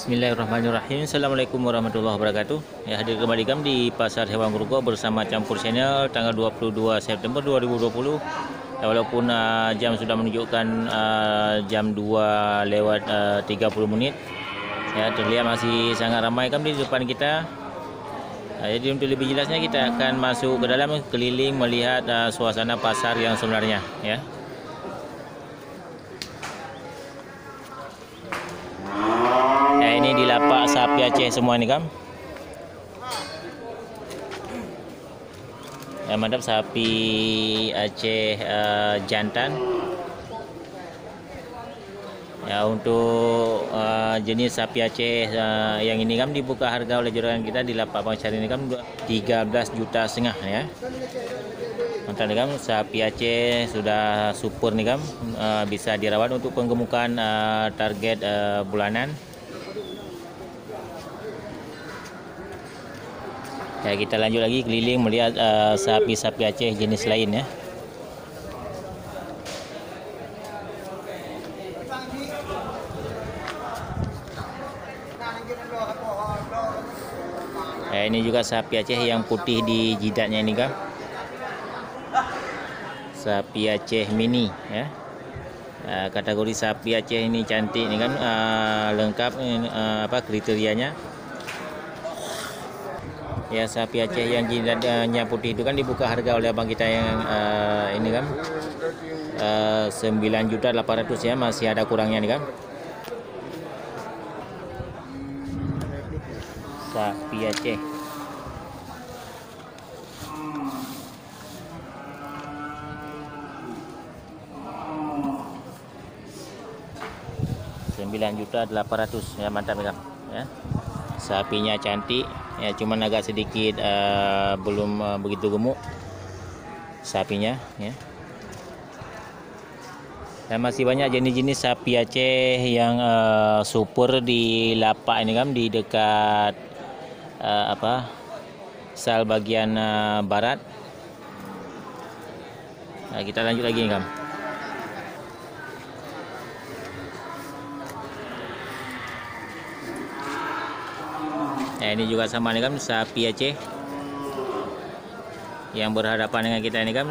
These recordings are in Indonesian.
Bismillahirrahmanirrahim. Assalamualaikum warahmatullahi wabarakatuh. Ya, hadir kembali kami di Pasar Hewan Grogol bersama Campur Channel tanggal 22 September 2020. Ya, walaupun jam sudah menunjukkan jam 2 lewat 30 menit. Ya, terlihat masih sangat ramai kami di depan kita. Jadi untuk lebih jelasnya kita akan masuk ke dalam, keliling melihat suasana pasar yang sebenarnya, ya. Ini di lapak sapi Aceh semua ni kan. Mantap, sapi Aceh jantan. Ya, untuk jenis sapi Aceh yang ini kan dibuka harga oleh juragan kita di lapak pasar ini kan 13,5 juta ya. Mantap nih kan, sapi Aceh sudah super nih kan, bisa dirawat untuk penggemukan target bulanan. Ya, kita lanjut lagi keliling melihat sapi-sapi Aceh jenis lain ya. Ini juga sapi Aceh yang putih di jidatnya ini kan. Sapi Aceh mini ya. Kategori sapi Aceh ini cantik ini kan, lengkap kriterianya. Ya, sapi Aceh yang jidatnya putih itu kan dibuka harga oleh abang kita yang ini kan 9.800.000 ya, masih ada kurangnya nih kan. Sapi Aceh. Rp9.800.000 ya, mantap ya. Sapinya cantik ya, cuman agak sedikit belum begitu gemuk sapinya ya. Dan masih banyak jenis-jenis sapi Aceh yang super di lapak ini kan, di dekat sal bagian barat. Nah, kita lanjut lagi nih kan. Ini juga sama nih kan, sapi Aceh yang berhadapan dengan kita ini kan,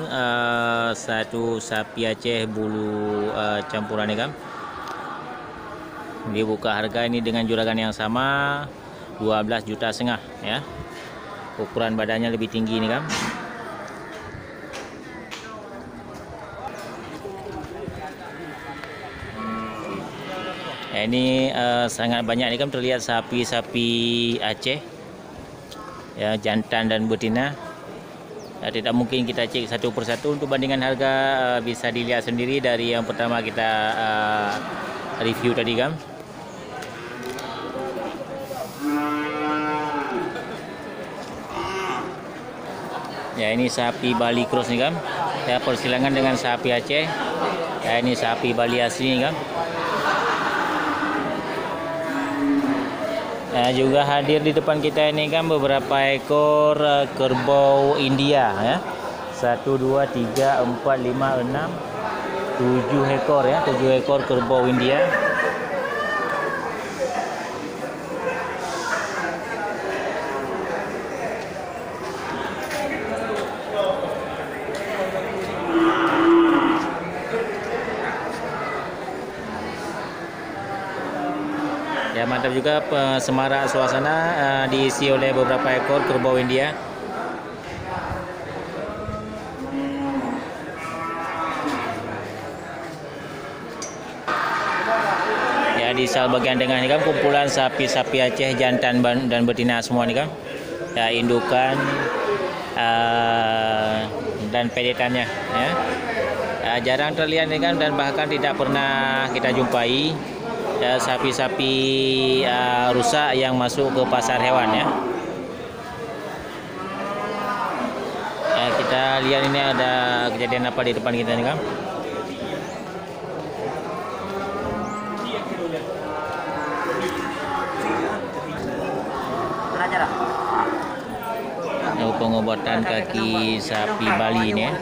satu sapi Aceh bulu campuran ini kan. Dibuka harga ini dengan juragan yang sama 12,5 juta ya. Ukuran badannya lebih tinggi ini kan. Ini sangat banyak ini kan, terlihat sapi-sapi Aceh ya, jantan dan betina. Tidak mungkin kita cek satu persatu, untuk bandingan harga bisa dilihat sendiri dari yang pertama kita review tadi kan. Ya, ini sapi Bali cross nih kan. Ya, persilangan dengan sapi Aceh. Ya, ini sapi Bali asli nih kan. Nah, juga hadir di depan kita ini kan beberapa ekor kerbau India ya. 1, 2, 3, 4, 5, 6, 7 ekor ya, 7 ekor kerbau India. Ya, mantap juga, semarak suasana diisi oleh beberapa ekor kerbau India. Ya, di sal bagian tengah ini kan kumpulan sapi-sapi Aceh jantan dan betina semua nih kan. Ya, indukan dan pedetannya ya. Jarang terlihat nih kan, dan bahkan tidak pernah kita jumpai ya, sapi-sapi rusak yang masuk ke pasar hewan ya. Kita lihat ini ada kejadian apa di depan kita nih kan. Pengobatan kaki sapi Bali ini ya.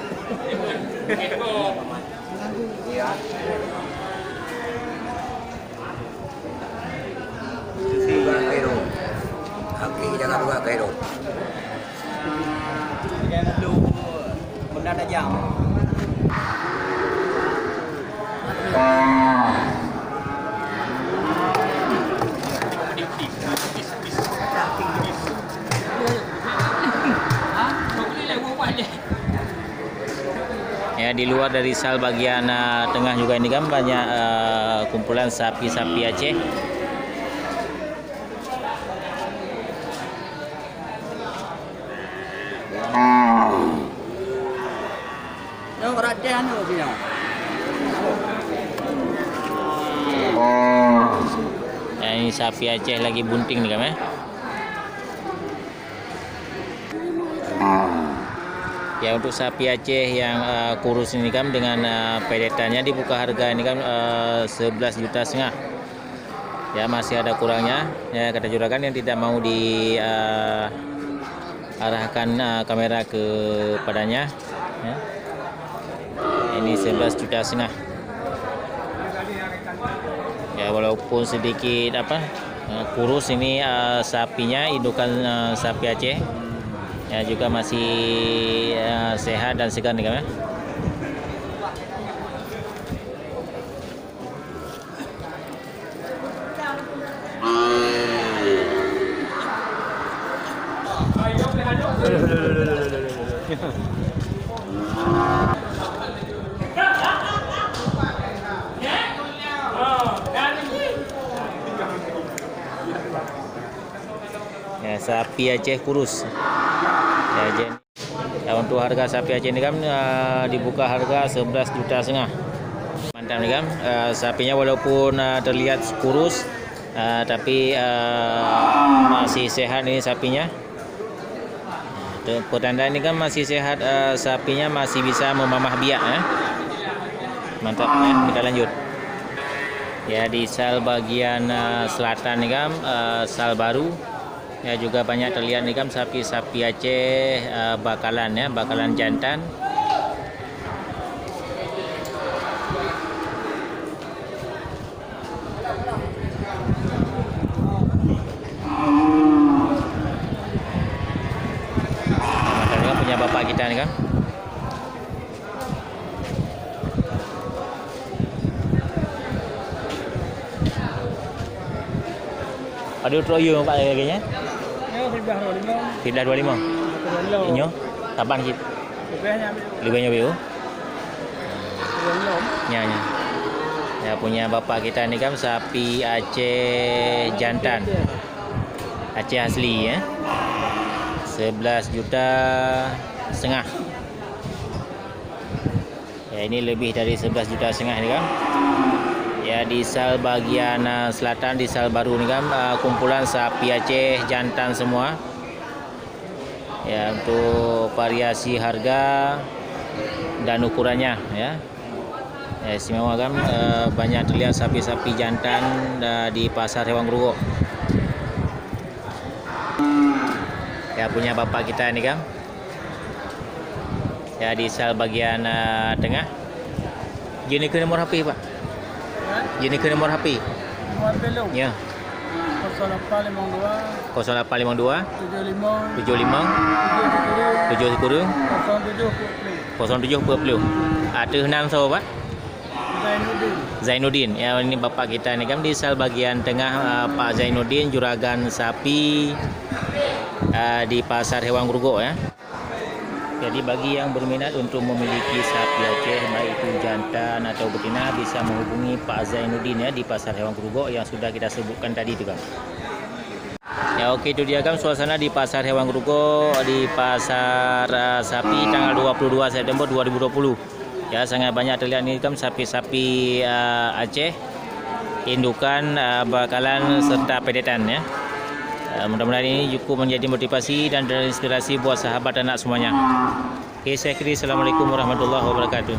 Okey tu. Yang dulu benda tajam. Ya, di luar dari sal bagian tengah juga ini kan banyak kumpulan sapi-sapi Aceh. Yang rakyat tu dia. Ya, ini sapi Aceh lagi bunting nih kan ya. Untuk sapi Aceh yang kurus ini kan dengan pedetannya dibuka harga ini kan 11,5 juta. Ya, masih ada kurangnya ya, kata juragan yang tidak mau di arahkan kamera kepadanya ya. Ini 11,5 juta ya, walaupun sedikit kurus ini sapinya indukan sapi Aceh ya, juga masih sehat dan segar nih kan ya. Ya, sapi Aceh kurus ya, untuk harga sapi Aceh ini kan dibuka harga 11,5 juta. Mantap nih kan, sapinya walaupun terlihat kurus tapi masih sehat ini sapinya. Pertanda ini kan masih sehat, sapinya masih bisa memamah biak ya. Mantap ya, kita lanjut. Ya, di sal bagian selatan nih kan sal baru. Ya, juga banyak terlihat nih kan sapi-sapi Aceh bakalan ya, bakalan jantan. Mantap kan punya bapak kita nih kan. Ada troyo Pak kayaknya. Ya, sudah 25. Tidak 25. Inyo kapan kita? Lebihnya biu. Ya. Ya, punya bapak kita ini kan sapi Aceh jantan. Aceh asli ya. 11,5 juta. Ya, ini lebih dari 11,5 juta ini kan. Ya, di sal bagian selatan di sal baru ini kan kumpulan sapi Aceh jantan semua. Ya, untuk variasi harga dan ukurannya ya. Ya, istimewa kan, banyak terlihat sapi-sapi jantan di pasar hewan Grogol. Ya, punya bapak kita ini kan. Ya, di sal bagian tengah. Gini ke nomor HP Pak. Gini ke nomor HP. Ya. 0852 0852 75 75 07 07 Ada enam so Pak. Zainuddin. Zainuddin. Ya, ini bapak kita ini kan di sal bagian tengah Pak Zainuddin, juragan sapi di pasar hewan Grogol ya. Jadi bagi yang berminat untuk memiliki sapi Aceh baik itu jantan atau betina bisa menghubungi Pak Zainuddin ya di pasar hewan Grogol yang sudah kita sebutkan tadi itu kan. Ya, oke, itu dia kan suasana di pasar hewan Grogol di pasar sapi tanggal 22 September 2020. Ya, sangat banyak terlihat ini kan sapi-sapi Aceh indukan bakalan serta pedetan ya. Mudah-mudahan ini cukup menjadi motivasi dan inspirasi buat sahabat anak semuanya. Oke, saya akhiri. Assalamualaikum warahmatullahi wabarakatuh.